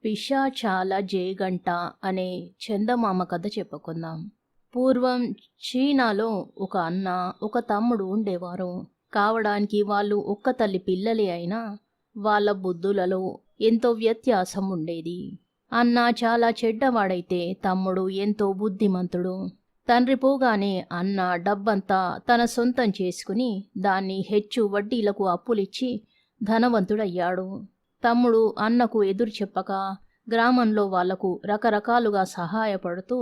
పిశాచాల జేగంట అనే చందమామ కథ చెప్పుకుందాం. పూర్వం చీనాలో ఒక అన్న, ఒక తమ్ముడు ఉండేవారు. కావడానికి వాళ్ళు ఒక్క తల్లి పిల్లలే అయినా వాళ్ళ బుద్ధులలో ఎంతో వ్యత్యాసం ఉండేది. అన్న చాలా చెడ్డవాడైతే తమ్ముడు ఎంతో బుద్ధిమంతుడు. తండ్రి పోగానే అన్న డబ్బంతా తన సొంతం చేసుకుని దాన్ని హెచ్చు వడ్డీలకు అప్పులిచ్చి ధనవంతుడయ్యాడు. తమ్ముడు అన్నకు ఎదురు చెప్పక గ్రామంలో వాళ్లకు రకరకాలుగా సహాయపడుతూ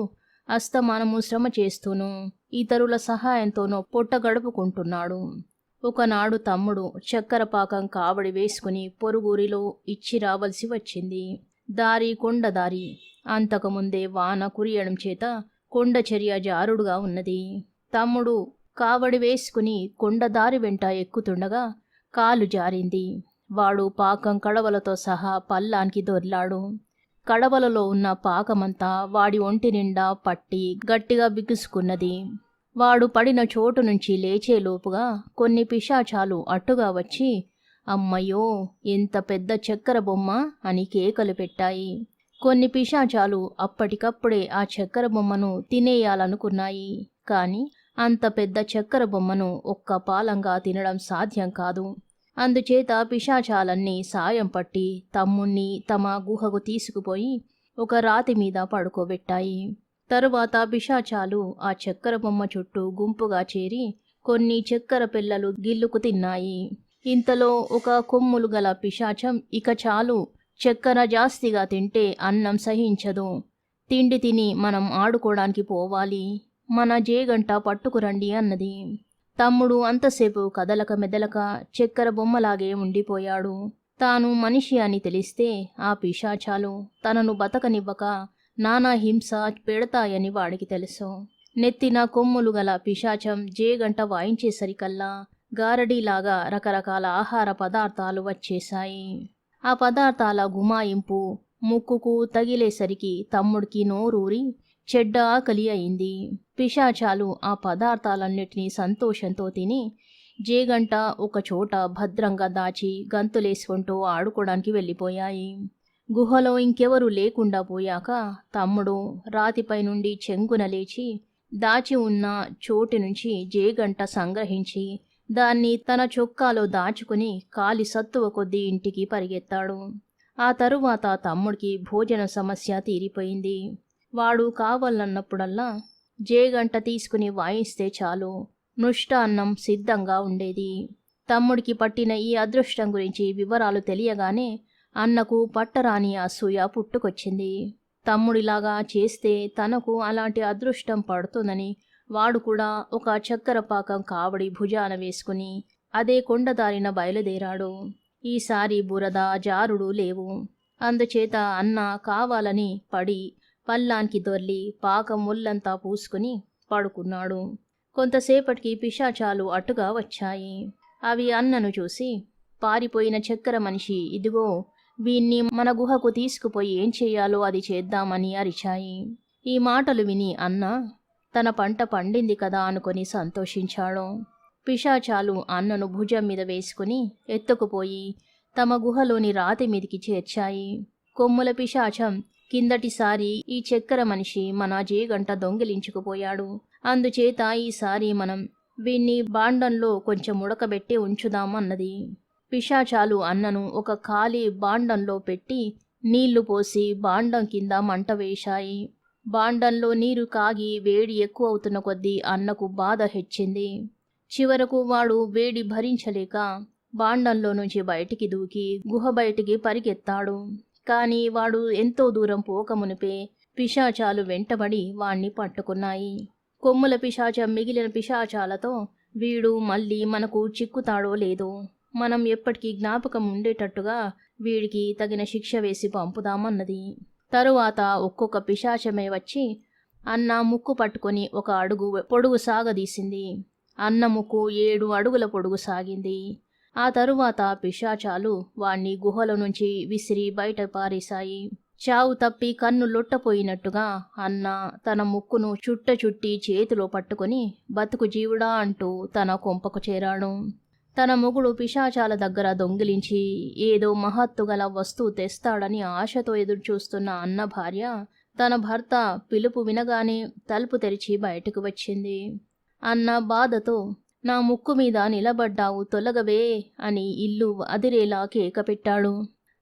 అస్తమానము శ్రమ చేస్తూనూ ఇతరుల సహాయంతోనూ పొట్ట గడుపుకుంటున్నాడు. ఒకనాడు తమ్ముడు చక్కెర పాకం కావడి వేసుకుని పొరుగురిలో ఇచ్చి రావలసి వచ్చింది. దారి కొండదారి. అంతకుముందే వాన కురియడం చేత కొండచర్య జారుడుగా ఉన్నది. తమ్ముడు కావడి వేసుకుని కొండదారి వెంట ఎక్కుతుండగా కాలు జారింది. వాడు పాకం కడవలతో సహా పల్లానికి దొర్లాడు. కడవలలో ఉన్న పాకమంతా వాడి ఒంటి నిండా పట్టి గట్టిగా బిగుసుకున్నది. వాడు పడిన చోటు నుంచి లేచేలోపుగా కొన్ని పిశాచాలు అట్టుగా వచ్చి అమ్మయ్యో ఎంత పెద్ద చక్కెర బొమ్మ అని కేకలు పెట్టాయి. కొన్ని పిశాచాలు అప్పటికప్పుడే ఆ చక్కెర బొమ్మను తినేయాలనుకున్నాయి. కాని అంత పెద్ద చక్కెర బొమ్మను ఒక్క పాలంగా తినడం సాధ్యం కాదు. అందుచేత పిశాచాలన్నీ సాయం పట్టి తమ్ముణ్ణి తమ గుహకు తీసుకుపోయి ఒక రాతి మీద పడుకోబెట్టాయి. తరువాత పిశాచాలు ఆ చక్కెర బొమ్మ చుట్టూ గుంపుగా చేరి కొన్ని చక్కెర పిల్లలు గిల్లుకు తిన్నాయి. ఇంతలో ఒక కొమ్ములు గల పిశాచం ఇక చాలు, చక్కెర జాస్తిగా తింటే అన్నం సహించదు. తిండి తిని మనం ఆడుకోవడానికి పోవాలి, మన జేగంట పట్టుకురండి అన్నది. తమ్ముడు అంతసేపు కదలక మెదలక చక్కెర బొమ్మలాగే ఉండిపోయాడు. తాను మనిషి అని తెలిస్తే ఆ పిశాచాలు తనను బతకనివ్వక నానా హింస పెడతాయని వాడికి తెలుసు. నెత్తిన కొమ్ములు గల పిశాచం జేగంట వాయించేసరికల్లా గారడీలాగా రకరకాల ఆహార పదార్థాలు వచ్చేశాయి. ఆ పదార్థాల గుమాయింపు ముక్కుకు తగిలేసరికి తమ్ముడికి నోరూరి చెడ్డ ఆకలి అయింది. పిశాచాలు ఆ పదార్థాలన్నిటినీ సంతోషంతో తిని జేగంట ఒకచోట భద్రంగా దాచి గంతులేసుకుంటూ ఆడుకోవడానికి వెళ్ళిపోయాయి. గుహలో ఇంకెవరూ లేకుండా పోయాక తమ్ముడు రాతిపై నుండి చెంగున లేచి దాచి ఉన్న చోటు నుంచి జేగంట సంగ్రహించి దాన్ని తన చొక్కాలో దాచుకుని కాలి సత్తువ కొద్దీ ఇంటికి పరిగెత్తాడు. ఆ తరువాత తమ్ముడికి భోజన సమస్య తీరిపోయింది. వాడు కావాలన్నప్పుడల్లా జేగంట తీసుకుని వాయిస్తే చాలు, మృష్ట అన్నం సిద్ధంగా ఉండేది. తమ్ముడికి పట్టిన ఈ అదృష్టం గురించి వివరాలు తెలియగానే అన్నకు పట్టరాని అసూయ పుట్టుకొచ్చింది. తమ్ముడిలాగా చేస్తే తనకు అలాంటి అదృష్టం పడుతుందని వాడు కూడా ఒక చక్కెర పాకం కావడి భుజాన వేసుకుని అదే కొండదారిన బయలుదేరాడు. ఈసారి బురద జారుడు లేవు. అందుచేత అన్న కావాలని పడి పల్లానికి దొర్లి పాకం ముల్లంతా పూసుకుని పడుకున్నాడు. కొంతసేపటికి పిశాచాలు అటుగా వచ్చాయి. అవి అన్నను చూసి పారిపోయిన చక్కెర మనిషి, ఇదిగో వీణ్ణి మన గుహకు తీసుకుపోయి ఏం చెయ్యాలో అది చేద్దామని అరిచాయి. ఈ మాటలు విని అన్న తన పంట పండింది కదా అనుకొని సంతోషించాడు. పిశాచాలు అన్నను భుజం మీద వేసుకుని ఎత్తుకుపోయి తమ గుహలోని రాతి మీదికి చేర్చాయి. కొమ్ముల పిశాచం, కిందటిసారి ఈ చక్కెర మనిషి మన జేగంట దొంగిలించుకుపోయాడు. అందుచేత ఈసారి మనం వీణ్ణి బాండంలో కొంచెం ఉడకబెట్టి ఉంచుదామన్నది. పిశాచాలు అన్నను ఒక ఖాళీ బాండంలో పెట్టి నీళ్లు పోసి బాండం కింద మంట వేశాయి. బాండంలో నీరు కాగి వేడి ఎక్కువ అవుతున్న కొద్దీ అన్నకు బాధ హెచ్చింది. చివరకు వాడు వేడి భరించలేక బాండంలో నుంచి బయటికి దూకి గుహ బయటికి పరిగెత్తాడు. కాని వాడు ఎంతో దూరం పోకమునిపే పిశాచాలు వెంటబడి వాణ్ణి పట్టుకున్నాయి. కొమ్ముల పిశాచం మిగిలిన పిశాచాలతో, వీడు మళ్ళీ మనకు చిక్కుతాడో లేదో, మనం ఎప్పటికీ జ్ఞాపకం ఉండేటట్టుగా వీడికి తగిన శిక్ష వేసి పంపుదామన్నది. తరువాత ఒక్కొక్క పిశాచమే వచ్చి అన్న ముక్కు పట్టుకొని ఒక అడుగు పొడుగు సాగదీసింది. అన్న ముక్కు 7 అడుగుల పొడుగు సాగింది. ఆ తరువాత పిశాచాలు వాణ్ణి గుహల నుంచి విసిరి బయట పారేశాయి. చావు తప్పి కన్ను లొట్టపోయినట్టుగా అన్న తన ముక్కును చుట్టి చేతిలో పట్టుకొని బతుకు జీవుడా అంటూ తన కొంపకు చేరాడు. తన మొగుడు పిశాచాల దగ్గర దొంగిలించి ఏదో మహత్తుగల వస్తువు తెస్తాడని ఆశతో ఎదురుచూస్తున్న అన్న భార్య తన భర్త పిలుపు వినగానే తలుపు తెరిచి బయటకు వచ్చింది. అన్న బాధతో, నా ముక్కు మీద నిలబడ్డావు, తొలగవే అని ఇల్లు అదిరేలా కేక పెట్టాడు.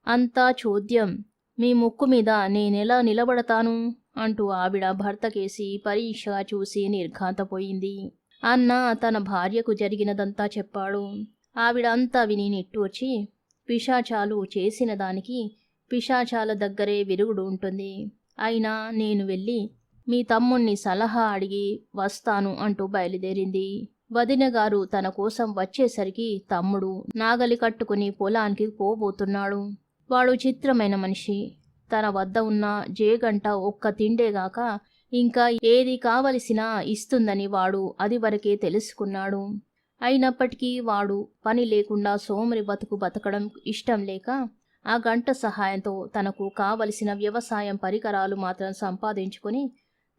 అంతా చోద్యం, మీ ముక్కు మీద నేనెలా నిలబడతాను అంటూ ఆవిడ భర్తకేసి పరీక్షగా చూసి నిర్ఘాంతపోయింది. అన్న తన భార్యకు జరిగినదంతా చెప్పాడు. ఆవిడ అంతా విని నిట్టూర్చి, పిశాచాలు చేసిన దానికి పిశాచాల దగ్గరే విరుగుడు ఉంటుంది. అయినా నేను వెళ్ళి మీ తమ్ముణ్ణి సలహా అడిగి వస్తాను అంటూ బయలుదేరింది. వదినగారు తన కోసం వచ్చేసరికి తమ్ముడు నాగలి కట్టుకుని పొలానికి పోబోతున్నాడు. వాడు చిత్రమైన మనిషి. తన వద్ద ఉన్న జేగంట ఒక్క తిండేగాక ఇంకా ఏది కావలసినా ఇస్తుందని వాడు అది వరకే తెలుసుకున్నాడు. అయినప్పటికీ వాడు పని లేకుండా సోమరి బతకడం ఇష్టం లేక ఆ గంట సహాయంతో తనకు కావలసిన వ్యవసాయం పరికరాలు మాత్రం సంపాదించుకుని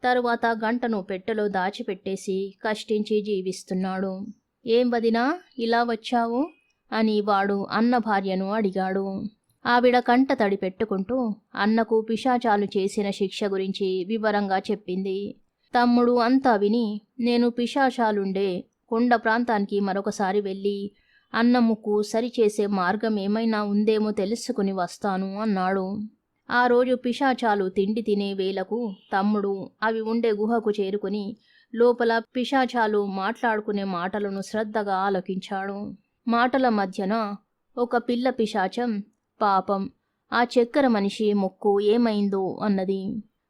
తరువాత గంటను పెట్టెలో దాచిపెట్టేసి కష్టించి జీవిస్తున్నాడు. ఏం వదినా ఇలా వచ్చావు అని వాడు అన్న భార్యను అడిగాడు. ఆవిడ కంట తడి పెట్టుకుంటూ అన్నకు పిశాచాలు చేసిన శిక్ష గురించి వివరంగా చెప్పింది. తమ్ముడు అంతా విని, నేను పిశాచాలుండే కొండ ప్రాంతానికి మరొకసారి వెళ్ళి అన్న ముక్కు సరిచేసే మార్గం ఏమైనా ఉందేమో తెలుసుకుని వస్తాను అన్నాడు. ఆ రోజు పిశాచాలు తిండి తినే వేళకు తమ్ముడు అవి ఉండే గుహకు చేరుకుని లోపల పిశాచాలు మాట్లాడుకునే మాటలను శ్రద్ధగా ఆలకించాడు. మాటల మధ్యన ఒక పిల్ల పిశాచం, పాపం ఆ చక్కెర మనిషి ముక్కు ఏమైందో అన్నది.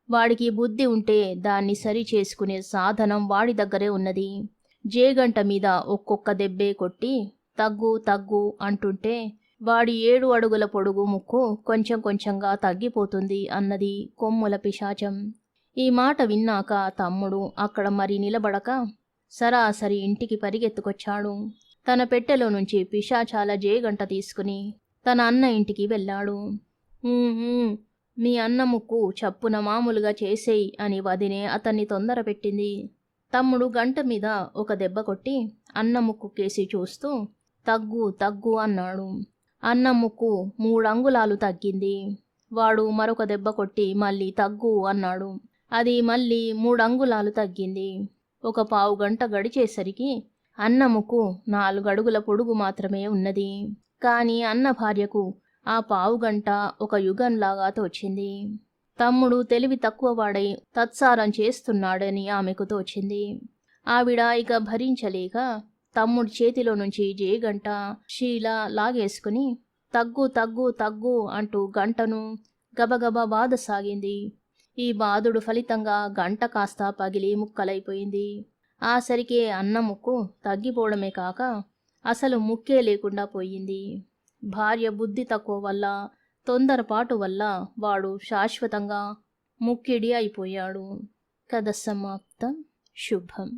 వాడికి బుద్ధి ఉంటే దాన్ని సరి చేసుకునే సాధనం వాడి దగ్గరే ఉన్నది. జేగంట మీద ఒక్కొక్క దెబ్బే కొట్టి తగ్గు తగ్గు అంటుంటే వాడి 7 అడుగుల పొడుగు ముక్కు కొంచెం కొంచెంగా తగ్గిపోతుంది అన్నది కొమ్ముల పిశాచం. ఈ మాట విన్నాక తమ్ముడు అక్కడ మరి నిలబడక సరాసరి ఇంటికి పరిగెత్తుకొచ్చాడు. తన పెట్టెలో నుంచి పిశాచాల జేగంట తీసుకుని తన అన్న ఇంటికి వెళ్ళాడు. మీ అన్న ముక్కు చప్పున మామూలుగా చేసేయి అని వదినే అతన్ని తొందర పెట్టింది. తమ్ముడు గంట మీద ఒక దెబ్బ కొట్టి అన్న ముక్కు కేసి చూస్తూ తగ్గు తగ్గు అన్నాడు. అన్న ముక్కు 3 అంగుళాలు తగ్గింది. వాడు మరొక దెబ్బ కొట్టి మళ్ళీ తగ్గు అన్నాడు. అది మళ్ళీ 3 అంగుళాలు తగ్గింది. ఒక పావు గంట గడిచేసరికి అన్న ముక్కు 4 అడుగుల పొడుగు మాత్రమే ఉన్నది. కానీ అన్న భార్యకు ఆ పావుగంట ఒక యుగంలాగా తోచింది. తమ్ముడు తెలివి తక్కువవాడై తత్సారం చేస్తున్నాడని ఆమెకు తోచింది. ఆవిడ ఇక భరించలేక తమ్ముడి చేతిలో నుంచి జేగంట శీల లాగేసుకుని తగ్గు తగ్గు తగ్గు అంటూ గంటను గబగబా బాధసాగింది. ఈ బాధుడు ఫలితంగా గంట కాస్త పగిలి ముక్కలైపోయింది. ఆసరికే అన్న ముక్కు తగ్గిపోవడమే కాక అసలు ముక్కే లేకుండా పోయింది. భార్య బుద్ధి తక్కువ వల్ల, తొందరపాటు వల్ల వాడు శాశ్వతంగా ముక్కిడి అయిపోయాడు. కథ సమాప్తం. శుభం.